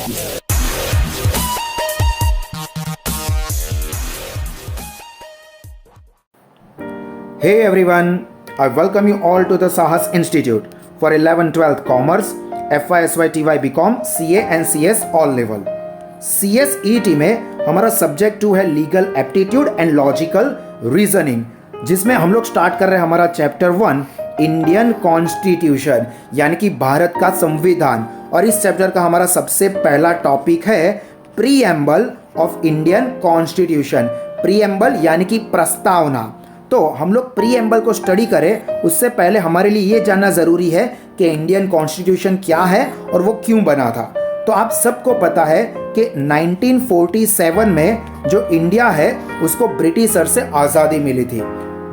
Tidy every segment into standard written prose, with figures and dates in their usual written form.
Hey everyone, I welcome you all to the Sahas Institute for 11th-12th Commerce, FY/SY/TY BCom, CA and CS all level. CSET में हमारा subject 2 है legal aptitude and logical reasoning, जिसमें हम लोग start कर रहे हैं हमारा चैप्टर 1 इंडियन कॉन्स्टिट्यूशन यानी कि भारत का संविधान। और इस चैप्टर का हमारा सबसे पहला टॉपिक है preamble of Indian constitution. Preamble यानी कि प्रस्तावना। तो हम लोग प्रीएम्बल को स्टडी करें उससे पहले हमारे लिए ये जानना ज़रूरी है कि इंडियन कॉन्स्टिट्यूशन क्या है और वो क्यों बना था। तो आप सबको पता है कि 1947 में जो इंडिया है उसको ब्रिटिशर से आज़ादी मिली थी।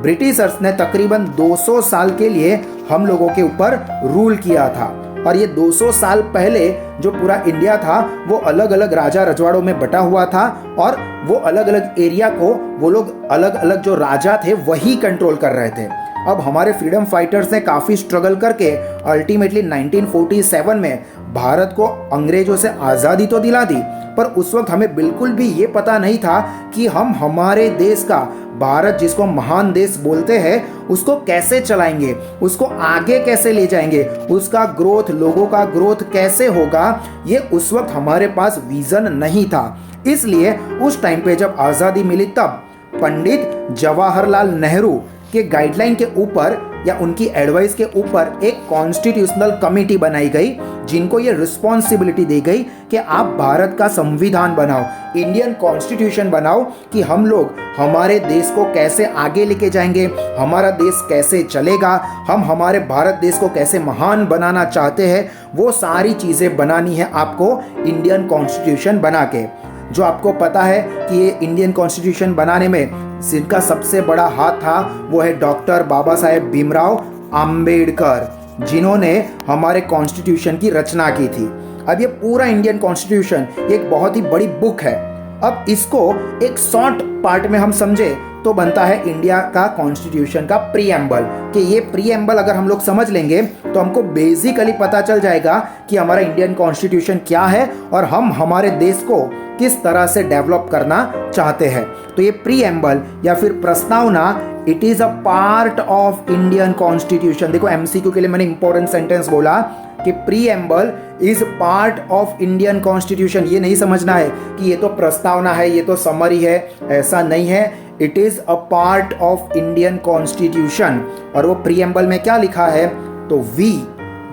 ब्रिटिशर्स ने तकरीबन 200 साल के लिए हम लोगों के ऊपर रूल किया था। और ये 200 साल पहले जो पूरा इंडिया था वो अलग अलग राजा रजवाड़ों में बटा हुआ था और वो अलग अलग एरिया को वो लोग अलग अलग जो राजा थे वही कंट्रोल कर रहे थे। अब हमारे फ्रीडम फाइटर्स ने काफ़ी स्ट्रगल करके अल्टीमेटली 1947 में भारत को अंग्रेजों से आज़ादी तो दिला दी, पर उस वक्त हमें बिल्कुल भी ये पता नहीं था कि हम हमारे देश का, भारत जिसको महान देश बोलते हैं, उसको कैसे चलाएंगे, उसको आगे कैसे ले जाएंगे, उसका ग्रोथ, लोगों का ग्रोथ कैसे होगा, ये उस वक्त हमारे पास विजन नहीं था। इसलिए उस टाइम पे जब आज़ादी मिली तब पंडित जवाहरलाल नेहरू के गाइडलाइन के ऊपर या उनकी एडवाइस के ऊपर एक कॉन्स्टिट्यूशनल कमेटी बनाई गई, जिनको ये रिस्पॉन्सिबिलिटी दी गई कि आप भारत का संविधान बनाओ, इंडियन कॉन्स्टिट्यूशन बनाओ कि हम लोग हमारे देश को कैसे आगे लेके जाएंगे, हमारा देश कैसे चलेगा, हम हमारे भारत देश को कैसे महान बनाना चाहते हैं, वो सारी चीज़ें बनानी है आपको इंडियन कॉन्स्टिट्यूशन बना के। जो आपको पता है कि ये इंडियन कॉन्स्टिट्यूशन बनाने में जिनका सबसे बड़ा हाथ था वो है डॉक्टर बाबा साहेब भीमराव अंबेडकर, जिन्होंने हमारे कॉन्स्टिट्यूशन की रचना की थी। अब ये पूरा इंडियन कॉन्स्टिट्यूशन एक बहुत ही बड़ी बुक है। अब इसको एक शॉर्ट पार्ट में हम समझे तो बनता है इंडिया का कॉन्स्टिट्यूशन का प्रीएम्बल। कि ये प्रीएम्बल अगर हम लोग समझ लेंगे तो हमको बेसिकली पता चल जाएगा कि हमारा इंडियन कॉन्स्टिट्यूशन क्या है और हम हमारे देश को किस तरह से डेवलप करना चाहते हैं। तो ये प्रीएम्बल या फिर प्रस्तावना, it is a part of Indian constitution. देखो एमसीक्यू के लिए मैंने इंपॉर्टेंट सेंटेंस बोला कि preamble is part of Indian constitution. ये नहीं समझना है कि ये तो प्रस्तावना है, ये तो समरी है, ऐसा नहीं है। It is a part of Indian constitution. और वो प्रीएम्बल में क्या लिखा है, तो we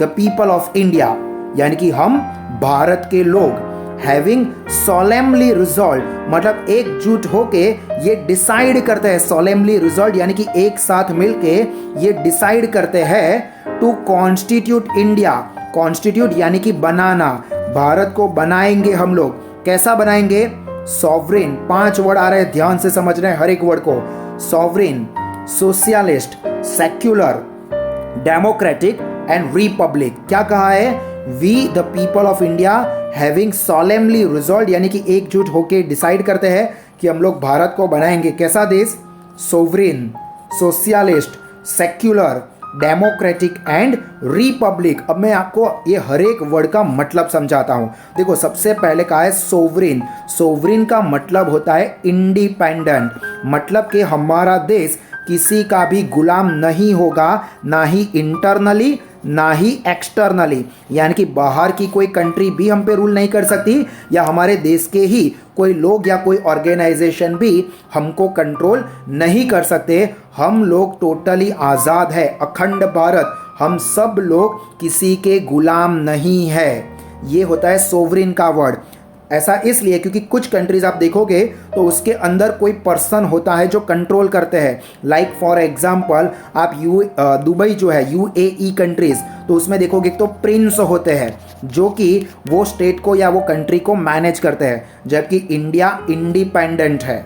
the people of India यानी कि हम भारत के लोग हैविंग सोलेमली रिजॉल्व, मतलब एकजुट होके ये डिसाइड करते हैं। सोलेमली रिजॉल्व यानी कि एक साथ मिलके ये डिसाइड करते हैं टू कॉन्स्टिट्यूट इंडिया। कॉन्स्टिट्यूट यानी कि बनाना, भारत को बनाएंगे हम लोग। कैसा बनाएंगे? सॉवरेन, 5 वर्ड आ रहे हैं, ध्यान से समझ रहे हैं हर एक वर्ड को। Sovereign, socialist, secular, democratic and republic. क्या कहा है? We the people of India having solemnly resolve यानी कि एकजुट होके डिसाइड करते हैं कि हम लोग भारत को बनाएंगे कैसा देश? Sovereign, socialist, secular, democratic and Republic. अब मैं आपको ये हर एक वर्ड का मतलब समझाता हूं। देखो सबसे पहले कहा है सोवरेन। सोवरेन का मतलब होता है इंडिपेंडेंट, मतलब कि हमारा देश किसी का भी गुलाम नहीं होगा, ना ही इंटरनली ना ही एक्सटर्नली, यानी कि बाहर की कोई कंट्री भी हम पे रूल नहीं कर सकती या हमारे देश के ही कोई लोग या कोई ऑर्गेनाइजेशन भी हमको कंट्रोल नहीं कर सकते। हम लोग टोटली आज़ाद है, अखंड भारत, हम सब लोग किसी के गुलाम नहीं है। ये होता है सोवरेन का वर्ड। ऐसा इसलिए क्योंकि कुछ कंट्रीज आप देखोगे तो उसके अंदर कोई पर्सन होता है जो कंट्रोल करते हैं। लाइक फॉर एग्जांपल आप दुबई जो है यूएई कंट्रीज, तो उसमें देखोगे तो प्रिंस होते हैं जो कि वो स्टेट को या वो कंट्री को मैनेज करते हैं, जबकि इंडिया इंडिपेंडेंट है।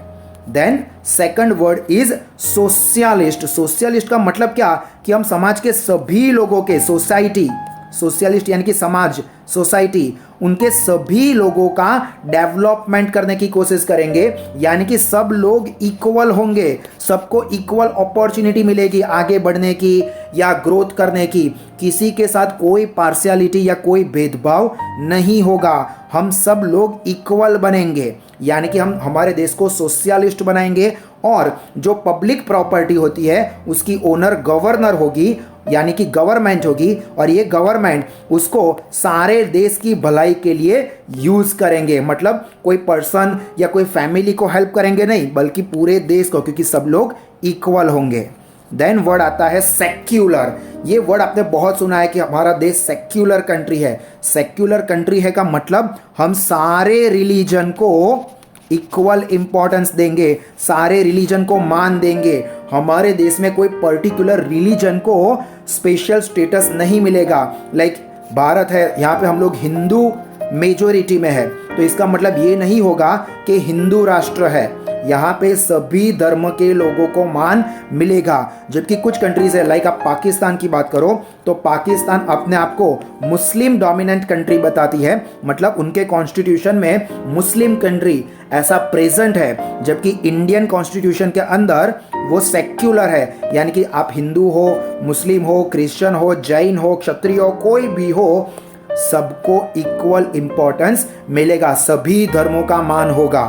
Then second word is socialist. Socialist का मतलब क्या कि हम समाज के सभी लोगों के, सोसाइटी सोशलिस्ट यानी कि समाज, सोसाइटी, उनके सभी लोगों का डेवलपमेंट करने की कोशिश करेंगे, यानी कि सब लोग इक्वल होंगे, सबको इक्वल अपॉर्चुनिटी मिलेगी आगे बढ़ने की या ग्रोथ करने की, किसी के साथ कोई पार्शियलिटी या कोई भेदभाव नहीं होगा, हम सब लोग इक्वल बनेंगे, यानी कि हम हमारे देश को सोशलिस्ट बनाएंगे और जो पब्लिक प्रॉपर्टी होती है उसकी ओनर गवर्नर होगी, यानी कि गवर्नमेंट होगी, और ये गवर्नमेंट उसको सारे देश की भलाई के लिए यूज करेंगे, मतलब कोई पर्सन या कोई फैमिली को हेल्प करेंगे नहीं, बल्कि पूरे देश को, क्योंकि सब लोग इक्वल होंगे। देन वर्ड आता है सेक्युलर। ये वर्ड आपने बहुत सुना है कि हमारा देश सेक्युलर कंट्री है। सेक्युलर कंट्री है का मतलब हम सारे रिलीजन को इक्वल इंपॉर्टेंस देंगे, सारे रिलीजन को मान देंगे, हमारे देश में कोई पर्टिकुलर रिलीजन को स्पेशल स्टेटस नहीं मिलेगा। लाइक भारत है, यहाँ पे हम लोग हिंदू मेजोरिटी में है, तो इसका मतलब ये नहीं होगा कि हिंदू राष्ट्र है, यहाँ पे सभी धर्म के लोगों को मान मिलेगा। जबकि कुछ कंट्रीज है, लाइक आप पाकिस्तान की बात करो तो पाकिस्तान अपने आप को मुस्लिम डोमिनेंट कंट्री बताती है, मतलब उनके कॉन्स्टिट्यूशन में मुस्लिम कंट्री ऐसा प्रेजेंट है, जबकि इंडियन कॉन्स्टिट्यूशन के अंदर वो सेक्युलर है, यानी कि आप हिंदू हो, मुस्लिम हो, क्रिश्चियन हो, जैन हो, क्षत्रिय हो, कोई भी हो, सबको इक्वल इंपॉर्टेंस मिलेगा, सभी धर्मों का मान होगा।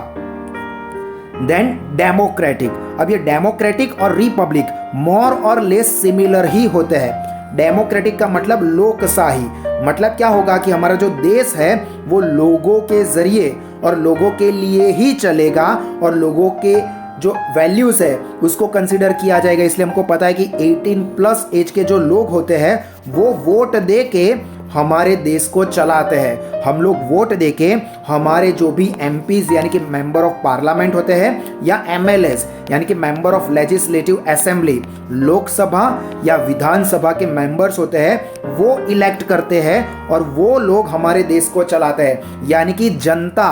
Then democratic. अब ये डेमोक्रेटिक और रिपब्लिक मोर और लेस सिमिलर ही होते हैं। डेमोक्रेटिक का मतलब लोकशाही, मतलब क्या होगा कि हमारा जो देश है वो लोगों के जरिए और लोगों के लिए ही चलेगा, और लोगों के जो वैल्यूज है उसको कंसीडर किया जाएगा। इसलिए हमको पता है कि 18+ एज के जो लोग होते हैं वो वोट दे के हमारे देश को चलाते हैं। हम लोग वोट देके हमारे जो भी एमपीज यानी कि मेंबर ऑफ पार्लियामेंट होते हैं, या एमएलएस यानी कि member of legislative assembly, Lok Sabha या विधानसभा के मेंबर्स होते हैं, वो इलेक्ट करते हैं और वो लोग हमारे देश को चलाते हैं, यानी कि जनता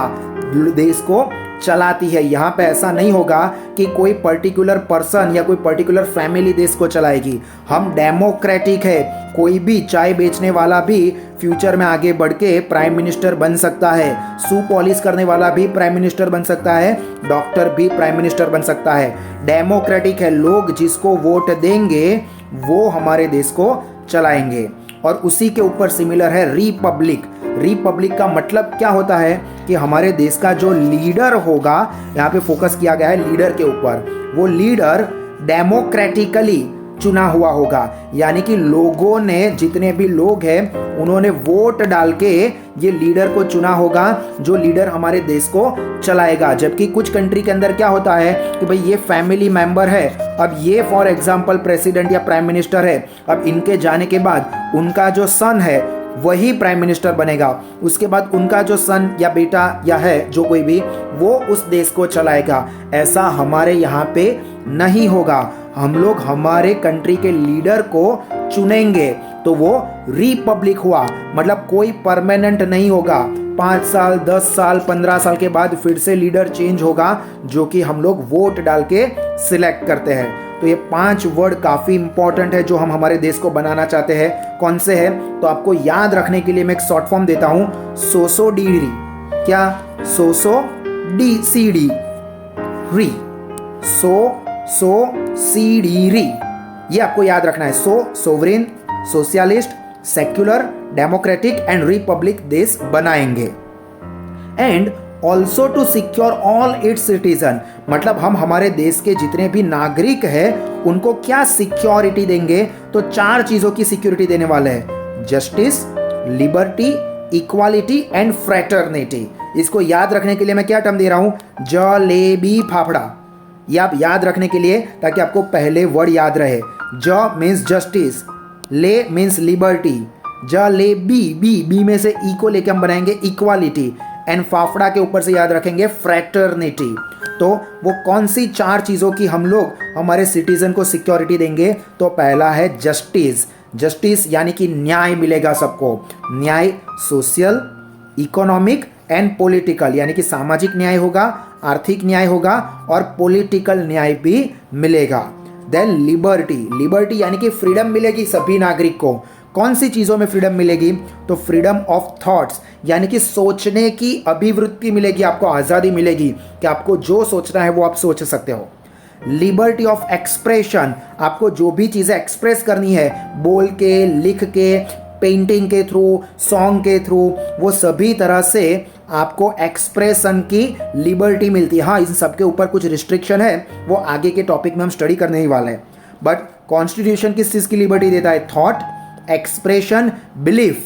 देश को चलाती है। यहाँ पे ऐसा नहीं होगा कि कोई पर्टिकुलर पर्सन या कोई पर्टिकुलर फैमिली देश को चलाएगी। हम डेमोक्रेटिक है, कोई भी चाय बेचने वाला भी फ्यूचर में आगे बढ़ के प्राइम मिनिस्टर बन सकता है, शू पॉलिश करने वाला भी प्राइम मिनिस्टर बन सकता है, डॉक्टर भी प्राइम मिनिस्टर बन सकता है। डेमोक्रेटिक है, लोग जिसको वोट देंगे वो हमारे देश को चलाएंगे। और उसी के ऊपर सिमिलर है रिपब्लिक। रिपब्लिक का मतलब क्या होता है कि हमारे देश का जो लीडर होगा, यहाँ पे फोकस किया गया है लीडर के ऊपर, वो लीडर डेमोक्रेटिकली चुना हुआ होगा, यानी कि लोगों ने, जितने भी लोग हैं उन्होंने वोट डाल के ये लीडर को चुना होगा, जो लीडर हमारे देश को चलाएगा। जबकि कुछ कंट्री के अंदर क्या होता है कि भाई ये फैमिली मेंबर है, अब ये फॉर एग्जांपल प्रेसिडेंट या प्राइम मिनिस्टर है, अब इनके जाने के बाद उनका जो सन है वही प्राइम मिनिस्टर बनेगा, उसके बाद उनका जो सन या बेटा या है जो कोई भी, वो उस देश को चलाएगा। ऐसा हमारे यहाँ पे नहीं होगा। हम लोग हमारे कंट्री के लीडर को चुनेंगे तो वो रिपब्लिक हुआ, मतलब कोई परमानेंट नहीं होगा। 5 साल, 10 साल, 15 साल के बाद फिर से लीडर चेंज होगा, जो कि हम लोग वोट डाल के सिलेक्ट करते हैं। तो ये 5 वर्ड काफ़ी इंपॉर्टेंट है जो हम हमारे देश को बनाना चाहते हैं। कौन से है तो आपको याद रखने के लिए मैं एक शॉर्ट फॉर्म देता हूँ, सोसो डी री। क्या? सोसो डी सी डी री, सी डी री, ये आपको याद रखना है। Sovereign, socialist, secular, democratic and republic देश बनाएंगे। And also to secure all its citizen, मतलब हम हमारे देश के जितने भी नागरिक हैं उनको क्या सिक्योरिटी देंगे, तो 4 चीजों की सिक्योरिटी देने वाले हैं, justice, liberty, equality and fraternity. इसको याद रखने के लिए मैं क्या टर्म दे रहा हूं, जलेबी फाफड़ा। ये आप याद रखने के लिए ताकि आपको पहले वर्ड याद रहे। ज मीन्स जस्टिस, ले मीन्स लिबर्टी, जलेबी, बी में से ई को लेकर हम बनाएंगे इक्वालिटी, एंड फाफड़ा के ऊपर से याद रखेंगे फ्रैटर्निटी। तो वो कौन सी 4 चीज़ों की हम लोग हमारे सिटीजन को सिक्योरिटी देंगे, तो पहला है जस्टिस। जस्टिस यानी कि न्याय मिलेगा सबको। न्याय सोशल, इकोनॉमिक एंड पॉलिटिकल, यानी कि सामाजिक न्याय होगा, आर्थिक न्याय होगा और पॉलिटिकल न्याय भी मिलेगा। देन लिबर्टी, लिबर्टी यानी कि फ्रीडम मिलेगी सभी नागरिक को, कौन सी चीज़ों में फ्रीडम मिलेगी? तो फ्रीडम ऑफ थॉट्स, यानी कि सोचने की अभिवृत्ति मिलेगी, आपको आज़ादी मिलेगी कि आपको जो सोचना है वो आप सोच सकते हो। लिबर्टी ऑफ एक्सप्रेशन, आपको जो भी चीज़ें एक्सप्रेस करनी है, बोल के, लिख के, पेंटिंग के थ्रू, सॉन्ग के थ्रू, वो सभी तरह से आपको एक्सप्रेशन की लिबर्टी मिलती है। हाँ, इन सब के ऊपर कुछ रिस्ट्रिक्शन है, वो आगे के टॉपिक में हम स्टडी करने ही वाले हैं। बट कॉन्स्टिट्यूशन किस चीज़ की लिबर्टी देता है? Thought, expression, belief,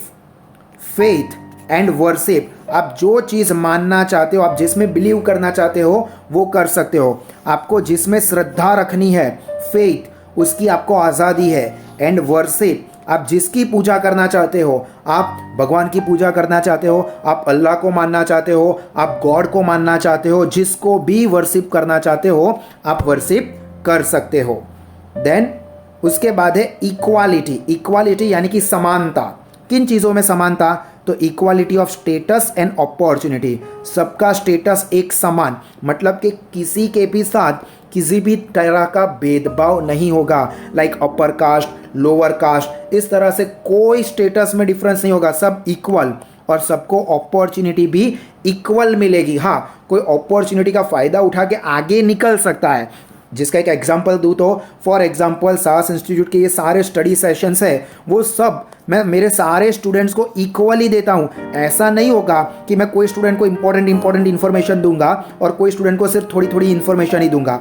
faith and worship. आप जो चीज़ मानना चाहते हो, आप जिसमें बिलीव करना चाहते हो, वो कर सकते हो। आपको जिसमें श्रद्धा रखनी है, फेथ, उसकी आपको आज़ादी है। एंड वर्शिप, आप जिसकी पूजा करना चाहते हो, आप भगवान की पूजा करना चाहते हो, आप अल्लाह को मानना चाहते हो, आप गॉड को मानना चाहते हो, जिसको भी वर्शिप करना चाहते हो, आप वर्शिप कर सकते हो। देन उसके बाद है इक्वालिटी। इक्वालिटी यानी कि समानता। किन चीज़ों में समानता? तो equality of status and opportunity, सबका स्टेटस एक समान, मतलब कि किसी के भी साथ किसी भी तरह का भेदभाव नहीं होगा। Like upper caste, lower caste, इस तरह से कोई स्टेटस में डिफरेंस नहीं होगा, सब इक्वल, और सबको अपॉर्चुनिटी भी इक्वल मिलेगी। हाँ, कोई अपॉर्चुनिटी का फ़ायदा उठा के आगे निकल सकता है। जिसका एक एग्जांपल दूँ तो फॉर एग्जांपल साहस इंस्टीट्यूट के ये सारे स्टडी सेशंस है, वो सब मैं मेरे सारे स्टूडेंट्स को इक्वली देता हूँ। ऐसा नहीं होगा कि मैं कोई स्टूडेंट को इंपॉर्टेंट इन्फॉर्मेशन दूंगा और कोई स्टूडेंट को सिर्फ थोड़ी थोड़ी इन्फॉर्मेशन ही दूंगा।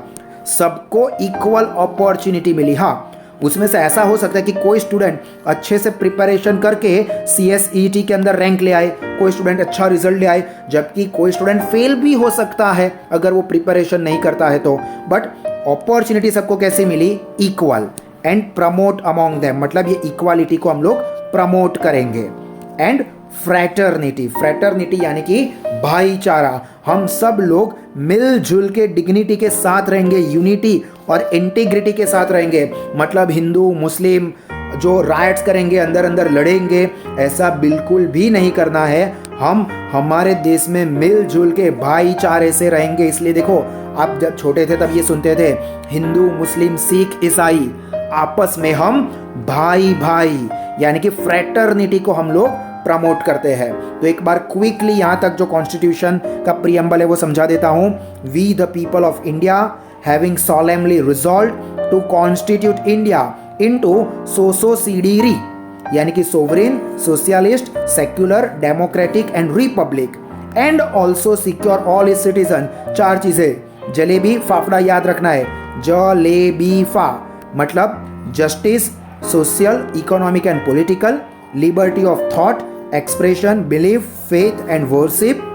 सबको इक्वल अपॉर्चुनिटी मिली। हाँ, उसमें से ऐसा हो सकता है कि कोई स्टूडेंट अच्छे से प्रिपरेशन करके CSET के अंदर रैंक ले आए, कोई स्टूडेंट अच्छा रिजल्ट ले आए, जबकि कोई स्टूडेंट फेल भी हो सकता है अगर वो प्रिपरेशन नहीं करता है तो। बट अपॉर्चुनिटी सबको कैसे मिली? Equal. And promote among them, मतलब ये इक्वालिटी को हम लोग प्रमोट करेंगे। एंड फ्रैटर्निटी, फ्रैटर्निटी यानी कि भाईचारा, हम सब लोग मिलजुल के डिग्निटी के साथ रहेंगे, यूनिटी और इंटीग्रिटी के साथ रहेंगे। मतलब हिंदू मुस्लिम जो राइट्स करेंगे, अंदर अंदर लड़ेंगे, ऐसा बिल्कुल भी नहीं करना है। हम हमारे देश में मिलजुल के भाईचारे से रहेंगे। इसलिए देखो, आप जब छोटे थे तब ये सुनते थे, हिंदू मुस्लिम सिख ईसाई आपस में हम भाई भाई, यानी कि फ्रैटर्निटी को हम लोग प्रमोट करते हैं। तो एक बार क्विकली यहाँ तक जो कॉन्स्टिट्यूशन का प्रीएम्बल है वो समझा देता हूँ। We the people of India having solemnly resolved to constitute India into सोसोसीडीरी, यानी कि sovereign, socialist, secular, democratic and republic, and also secure all is citizen. चार चीजें, जलेबी फाफड़ा याद रखना है, जलेबी फा मतलब justice, social, economic and political, liberty of thought, expression, belief, faith and worship,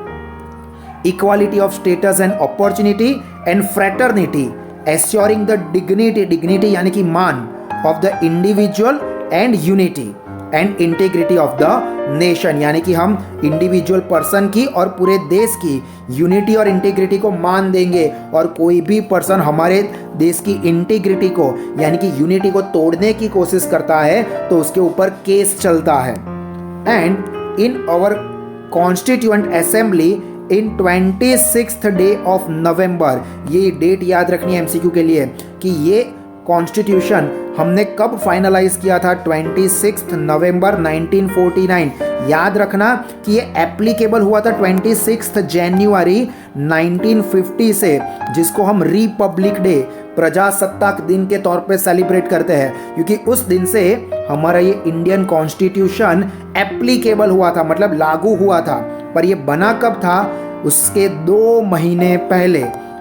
equality of status and opportunity, and fraternity assuring the dignity यानी कि मान of the individual and unity and integrity of the nation, यानी कि हम individual person की और पूरे देश की यूनिटी और इंटीग्रिटी को मान देंगे, और कोई भी पर्सन हमारे देश की इंटीग्रिटी को यानी कि यूनिटी को तोड़ने की कोशिश करता है तो उसके ऊपर केस चलता है। And in our constituent assembly in 26th day of November, ये डेट याद रखनी है MCQ के लिए कि ये कॉन्स्टिट्यूशन हमने कब फाइनलाइज किया था? 26 नवंबर 1949। याद रखना कि ये एप्लीकेबल हुआ था 26 जनवरी 1950 से, जिसको हम रिपब्लिक डे, प्रजासत्ताक दिन के तौर पे सेलिब्रेट करते हैं, क्योंकि उस दिन से हमारा ये इंडियन कॉन्स्टिट्यूशन एप्लीकेबल हुआ था, मतलब लागू हुआ था। पर ये बना कब था? उसके 2 महीने पहले,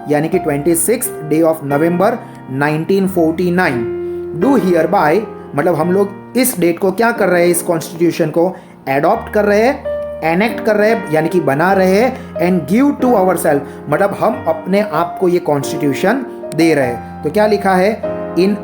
यानी कि 26 day of November 1949। Do here bye मतलब हम लोग इस डेट को क्या कर रहे हैं? इस कॉन्स्टिट्यूशन को एडॉप्ट कर रहे हैं, एनेक्ट कर रहे हैं, यानी कि बना रहे हैं। And give to our self मतलब हम अपने आप को ये कॉन्स्टिट्यूशन दे रहे हैं। तो क्या लिखा है? In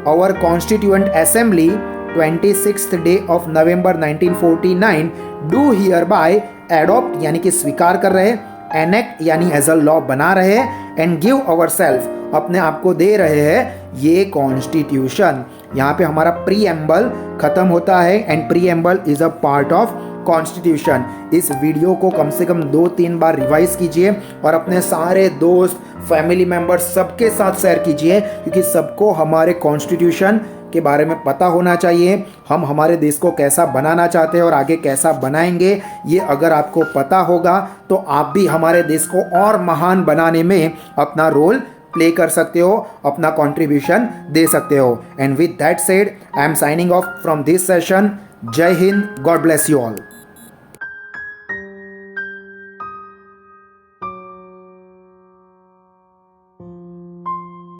our constituent assembly 26th day of November 1949 do hereby adopt यानी कि स्वीकार कर रहे हैं, एनेक्ट यानी एज अ लॉ बना रहे हैं, एंड गिव आवर सेल्फ अपने आप को दे रहे हैं ये कॉन्स्टिट्यूशन। यहाँ पे हमारा प्रीएम्बल खत्म होता है, and preamble is a part of constitution. इस वीडियो को कम से कम 2-3 बार रिवाइज कीजिए और अपने सारे दोस्त, फैमिली मेंबर्स सबके साथ शेयर कीजिए, क्योंकि सबको हमारे कॉन्स्टिट्यूशन के बारे में पता होना चाहिए। हम हमारे देश को कैसा बनाना चाहते हैं और आगे कैसा बनाएंगे, ये अगर आपको पता होगा तो आप भी हमारे देश को और महान बनाने में अपना रोल प्ले कर सकते हो, अपना कंट्रीब्यूशन दे सकते हो। And with that said, I am signing off from this session. जय हिंद, गॉड ब्लेस यू ऑल।